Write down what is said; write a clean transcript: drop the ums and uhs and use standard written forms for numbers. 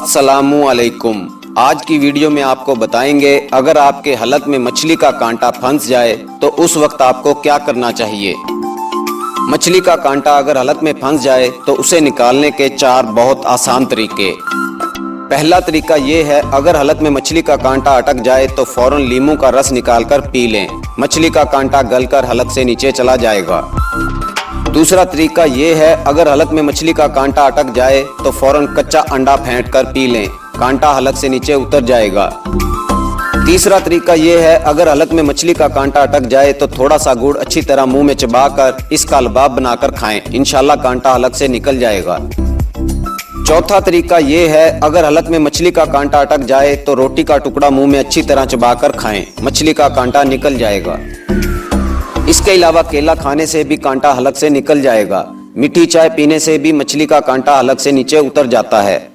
अस्सलामु अलैकुम। आज की वीडियो में आपको बताएंगे अगर आपके हलक में मछली का कांटा फंस जाए तो उस वक्त आपको क्या करना चाहिए। मछली का कांटा अगर हलक में फंस जाए तो उसे निकालने के 4 बहुत आसान तरीके। पहला तरीका ये है, अगर हलक में मछली का कांटा अटक जाए तो फौरन लीमू का रस निकालकर पी लें। मछली का कांटा गलकर हलक से नीचे चला जाएगा। दूसरा तरीका ये है, अगर हलक में मछली का कांटा अटक जाए तो फौरन कच्चा अंडा फेंटकर पी लें, कांटा हलक से नीचे उतर जाएगा। तीसरा तरीका ये है, अगर हलक में मछली का कांटा अटक जाए तो थोड़ा सा गुड़ अच्छी तरह मुंह में चबाकर इसका लबाब बनाकर खाएं, इंशाल्लाह कांटा हलक से निकल जाएगा। चौथा तरीका ये है, अगर हलक में मछली का कांटा अटक जाए तो रोटी का टुकड़ा मुंह में अच्छी तरह चबाकर खाएं, मछली का कांटा निकल जाएगा। इसके अलावा केला खाने से भी कांटा हलक से निकल जाएगा। मीठी चाय पीने से भी मछली का कांटा हलक से नीचे उतर जाता है।